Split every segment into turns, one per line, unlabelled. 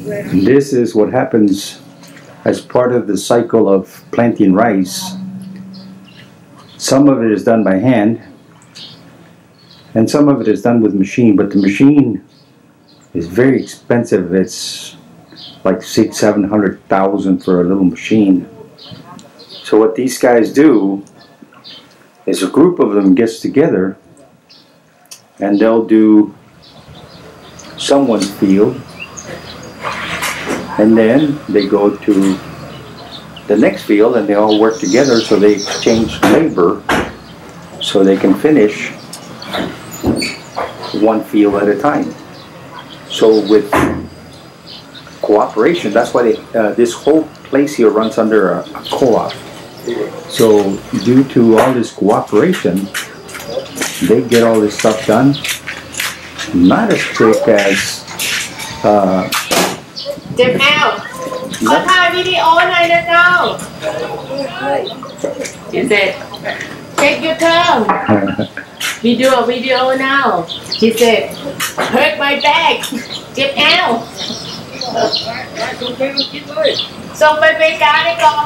This is what happens as part of the cycle of planting rice. Some of it is done by hand, and some of it is done with machine, but the machine is very expensive. It's like 600,000-700,000 for a little machine. So what these guys do is a group of them gets together and they'll do someone's field, and then they go to the next field and they all work together, so they exchange labor so they can finish one field at a time. So with cooperation, that's why this whole place here runs under a co-op. So due to all this cooperation, they get all this stuff done. Not as quick as
เจ็บแอลขอถ่ายวิดีโอหน่อยนะเจ้า She said take your turn we do a video now she said hurt my back เจ็บแอลส่งไปอเมริกาได้ก่อน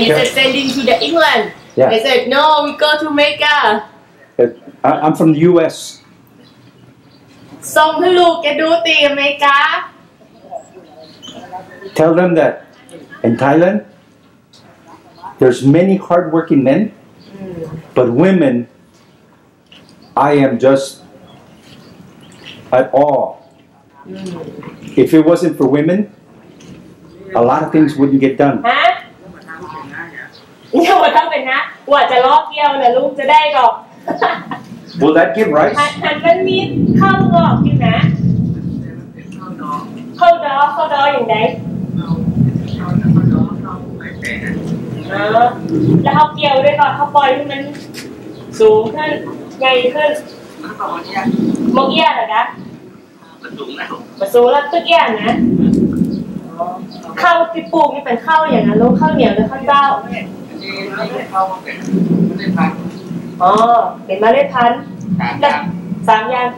he said sending to the England they said no we go to America
I'm from the US
ส่งให้ลูกแกดูตีอเมริกา
Tell them that in Thailand there's many hardworking men, but women, I am just at awe. If it wasn't for women, a lot of things wouldn't get done.
ฮะเนี่ยว่าถ้าเป็นนะว่าจะล้อเกี่ยวนะลูกจะได้หรอก
Will that give rice?
หันมันมีข้าวงอกอยู่นะข้าวดออย่างไรแล้วเขาเกี่ยวด้วยก่อนเขาปล่อยให้มันสูงขึ้นใหญ่ขึ้นมองเอี้ยเหรอคะมาสูงแล้วตึกเอี้ยนะข้าวที่ปลูกนี่เป็นข้าวอย่างนั้นลูกข้าวเหนียวหรือข้าวเจ้าอ๋อเป็นเมล็ดพันธุ์3 อย่าง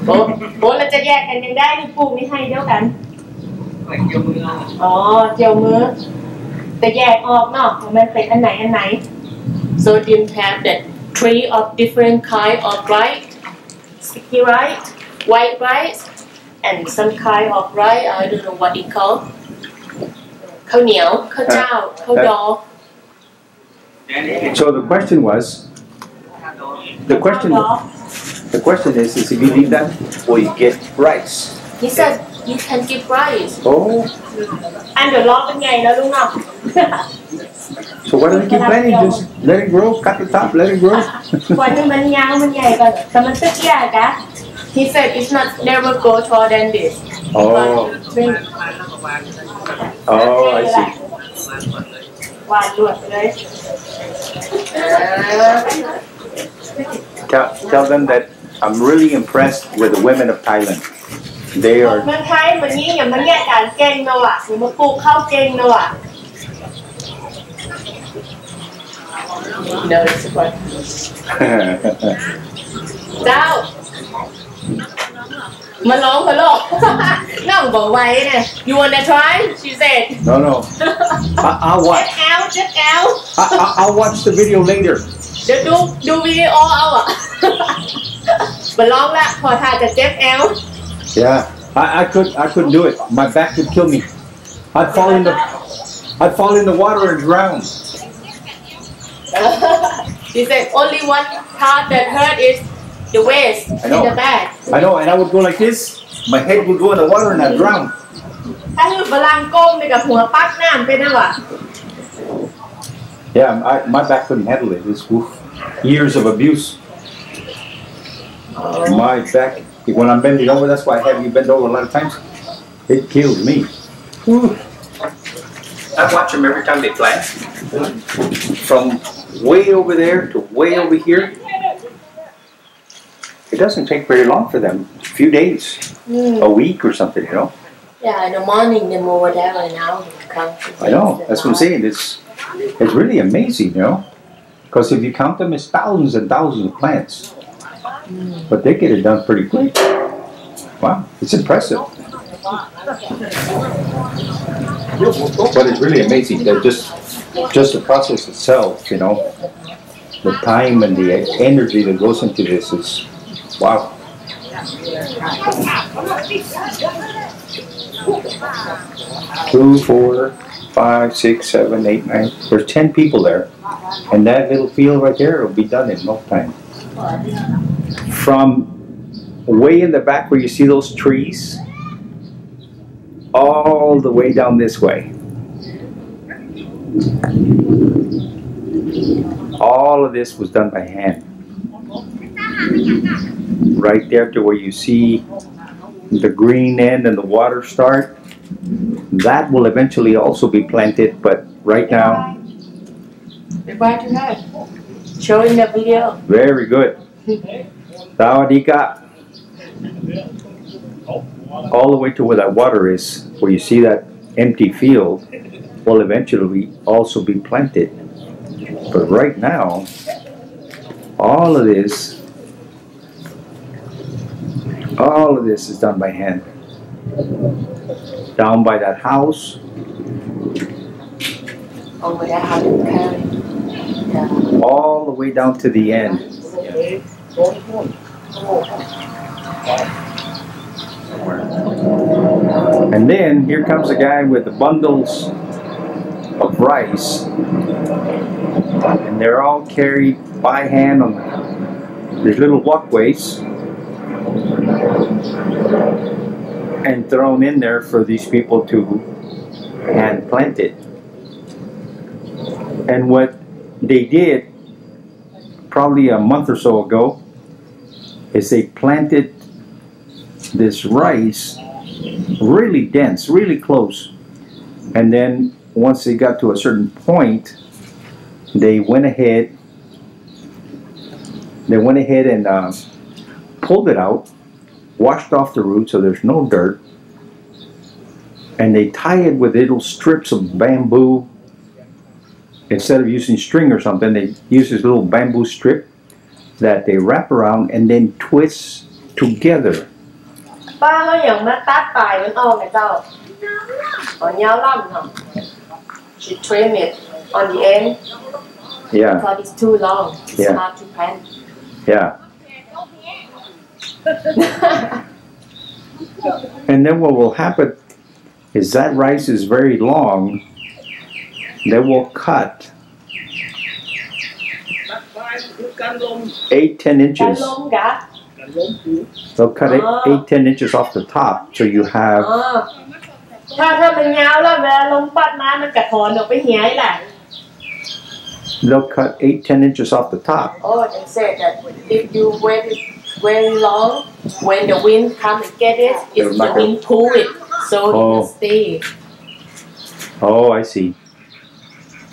โอ้เราจะแยกกันยังได้นี่ปลูกนี่ให้เดียวกันอ๋อเจียวมือแต่แยกออกเนาะมันเป็นอันไหน so didn't have that 3 of different kind of rice sticky rice white rice and some kind of rice I don't know what it called ข้าวเหนียวข้าวเจ้าข้าวดอ
So the question is if you leave that, will you get rice?
He said you can give rice.
Oh.
อันเดี๋ยวรอเป็นไงแล้วลุงเนาะ
So why don't you keep planting? Just let it grow, cut the top, let it grow.
วันนึงมันยาวมันใหญ่ก่อนแต่มันตึกใหญ่กะ He said it's not never go taller than this.
Oh, I see.
วานลวดไปเลย
Tell them that I'm really impressed with the women of Thailand. They are.
เมืองไทยวันนี้อย่ามาแยกการเก่งเนาะว่ะอย่ามาปลูกข้าวเก่งเนาะว่ะ No, it's fun. เจ้ามาลองเถอะลูกน้องบอกไว้เนี่ย You wanna try? She said.
No. I'll watch.
Just out.
I'll watch the video later.
เดี๋ยวดูวิดีโอเอาอ่ะมาลองละพอทานจะเจ็บแอล
Yeah, I couldn't do it. My back would kill me. I'd fall in the water and drown.
She said only one part that hurt is the waist in the back.
I know, and I would go like this. My head would go in the water and I'd drown.
ถ้าคือฝรั่งก้มไปกับหัวปักน้ำเป็นอะไร
Yeah, my back couldn't handle it. It's years of abuse. My back, when I'm bending over, that's why I have you bend over a lot of times. It kills me. I watch them every time they plant. From way over there to way over here. It doesn't take very long for them. A few days, a week or something, you know.
Yeah, in the morning they move whatever now come.
I know. That's what I'm saying. It's really amazing, you know. Because if you count them, it's thousands and thousands of plants. But they get it done pretty quick. Wow, it's impressive. But it's really amazing that just the process itself, you know, the time and the energy that goes into this is, wow. 2, 4, 5, 6, 7, 8, 9. There's 10 people there. And that little field right there will be done in no time. From way in the back where you see those trees, all the way down this way. All of this was done by hand. Right there to where you see the green end and the water start, that will eventually also be planted, but right now,
showing the video.
Very good. Sawadika. All the way to where that water is, where you see that empty field, will eventually also be planted. But right now, all of this is done by hand. Down by that house.
Over there, how you carry. Yeah.
All the way down to the end. And then here comes a guy with the bundles of rice, and they're all carried by hand on these little walkways and thrown in there for these people to hand plant it. And what they did probably a month or so ago is they planted this rice really dense, really close, and then once they got to a certain point, they went ahead and pulled it out, washed off the roots so there's no dirt, and they tie it with little strips of bamboo. Instead of using string or something, they use this little bamboo strip that they wrap around and then twist together.
She trim it on the end.
Yeah.
Because it's too long. It's hard to plant.
Yeah. And then what will happen is that rice is very long. They will cut 8-10 inches. They'll cut 8-10 inches off the top, so you have.
ถ้ามันยาวแล้วเวลาลมพัดมามันกระถอนออกไปเหี่ยแหละ
They'll cut 8-10 inches off the top.
Oh, they said that if you wait it very long, when the wind come and get it, it's the wind pull it, so it will stay.
Oh, I see.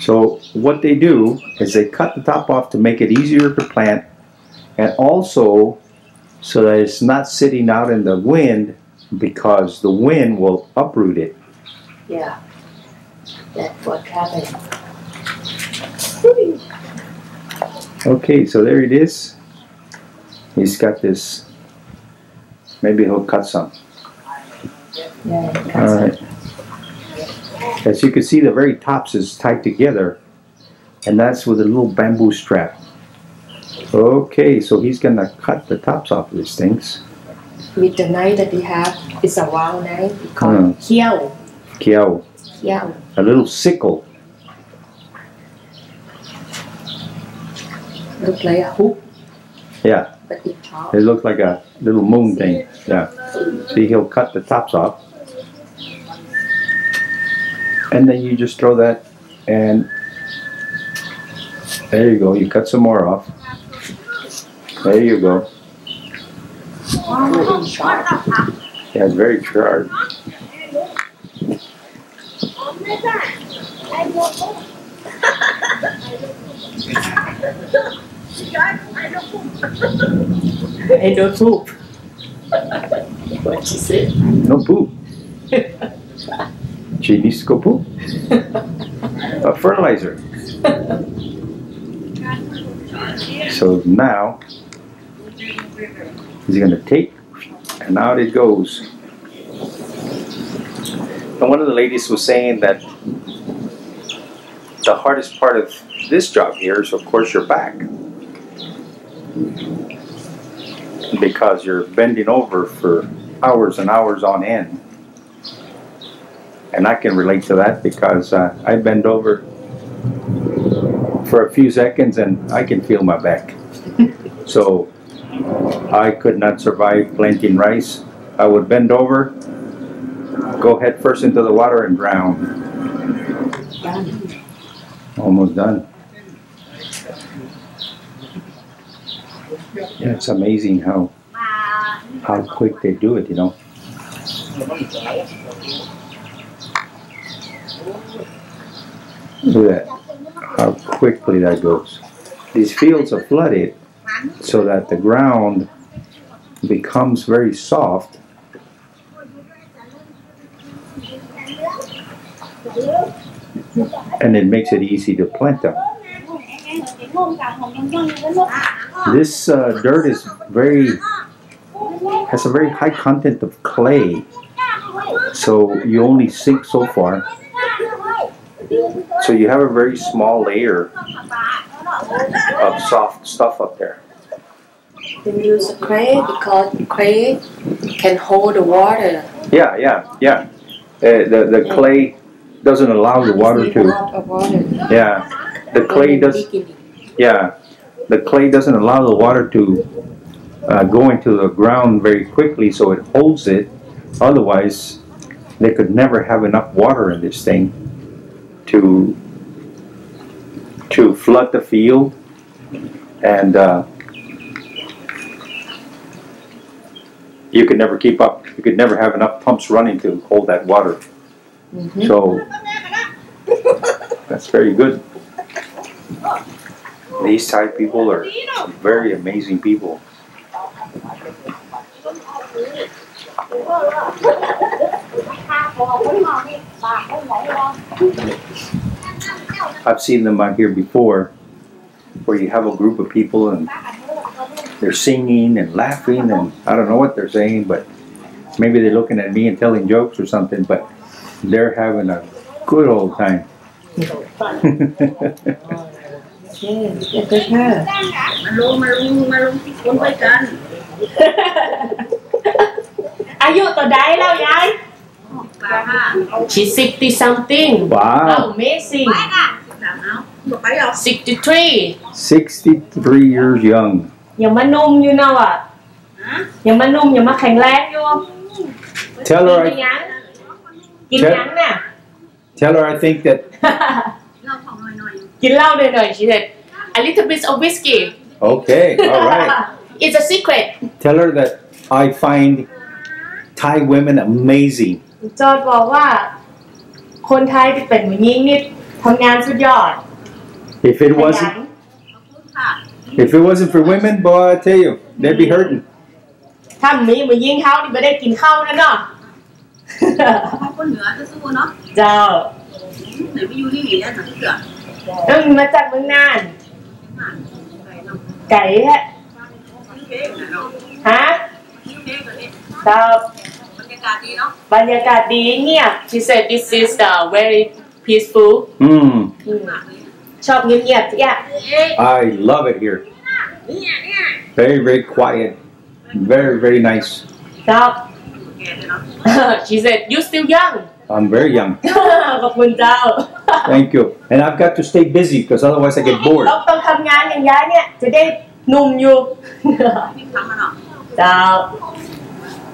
So what they do is they cut the top off to make it easier to plant, and also so that it's not sitting out in the wind, because the wind will uproot it.
Yeah, that's what happened.
Okay, so there it is. He's got this. Maybe he'll cut some.
Yeah,
all right. As you can see, the very tops is tied together, and that's with a little bamboo strap. Okay, so he's gonna cut the tops off of these things.
With the knife that we have, it's a round knife called kiao.
Kiao.
Kiao.
A little sickle.
Looks like a hook.
Yeah.
But it's tall.
It looks like a little moon thing. Yeah. See, he'll cut the tops off. And then you just throw that, and there you go. You cut some more off. There you go. Yeah, it's very sharp.
I don't poop. What she said?
No poop. She needs to go poop. A fertilizer. So now he's going to take and out it goes. And one of the ladies was saying that the hardest part of this job here is, of course, your back, because you're bending over for hours and hours on end. And I can relate to that because I bend over for a few seconds and I can feel my back. So I could not survive planting rice. I would bend over, go head first into the water and drown. Almost done. Yeah, it's amazing how quick they do it, you know. Look at that, how quickly that goes. These fields are flooded so that the ground becomes very soft. And it makes it easy to plant them. This dirt is has a very high content of clay, so you only sink so far. So you have a very small layer of soft stuff up there.
They use clay because clay can hold the water.
Yeah. The clay doesn't allow the water to. Yeah, the clay does. Yeah, the clay doesn't allow the water to go into the ground very quickly, so it holds it. Otherwise, they could never have enough water in this thing to flood the field, and you could never keep up. You could never have enough pumps running to hold that water. So that's very good. These Thai people are very amazing people. I've seen them out here before, where you have a group of people and they're singing and laughing, and I don't know what they're saying, but maybe they're looking at me and telling jokes or something, but they're having a good old time.
อายุตัวใดแล้วยาย She's 60 something.
Wow.
How amazing. 63.
63 years young.
ยังมานุ่มอยู่เนาะอ่ะยังมานุ่มยังมาแข็งแรงอยู่
Tell her
กินยังกินยังน่ะ
Tell her I think that
กินเหล้าหน่อยๆ She said a little bit of whiskey.
Okay, all right.
It's a secret.
Tell her that I find Thai women amazing.
จอดบอกว่าคนไทยที่เป็นผู้หญิงนี่ทำงานสุดยอด
If it wasn't for women, boy, I tell you, they'd be hurting.
ถ้ามีผู้หญิงเขานี่ไม่ได้กินข้าวนะเนาะ
คนเหนือจะสู้เนาะ
เจ้า
ไหนไปอยู่ที่ไหนเนี่ยหนังเสือ
มาจากเมืองน่านไก่ฮะฮะเจ้าบรรยากาศดีเนาะบรรยากาศดีเงียบ She said this is very peaceful ชอบเงียบๆที่อ่ะ
I love it here. Very, very quiet. Very, very nice.
เจ้า She said you still young.
I'm very young.
ขอบคุณเจ้า
Thank you. And I've got to stay busy because otherwise I get bored.
ต้องทำงานอย่างยายเนี่ยจะได้หนุ่มอยู่ เจ้า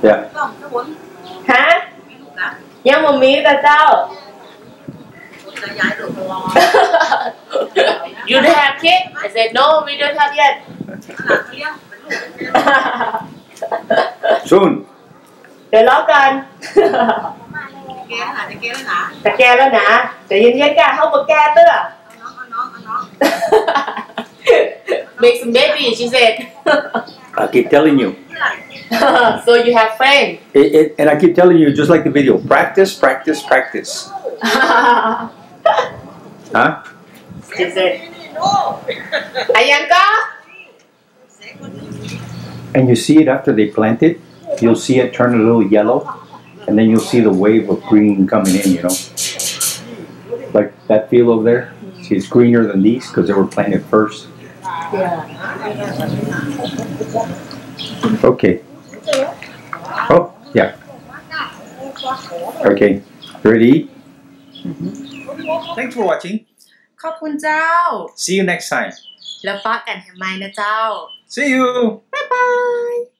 Yeah.
ฮะยังไม่มีแต่เจ้า You don't have kid? I said no, we don't have yet.
Soon.
เดี๋ยวรอกัน แต่แกแล้วนะแต่เย็นๆแกเข้ากับแกเตื้อ Make some baby, she said.
I keep telling you.
So you have friends.
And I keep telling you, just like the video, practice, practice, practice. Huh?
She said. Ayan ka?
And you see it after they plant it, you'll see it turn a little yellow, and then you'll see the wave of green coming in, you know. Like that field over there, see it's greener than these because they were planted first.
Yeah.
Okay. Oh, yeah. Okay. Ready? Thanks for watching.
ขอบคุณเจ้า
See you next time.
แล้วปะกันทำไมนะเจ้า
See you.
บ๊ายบาย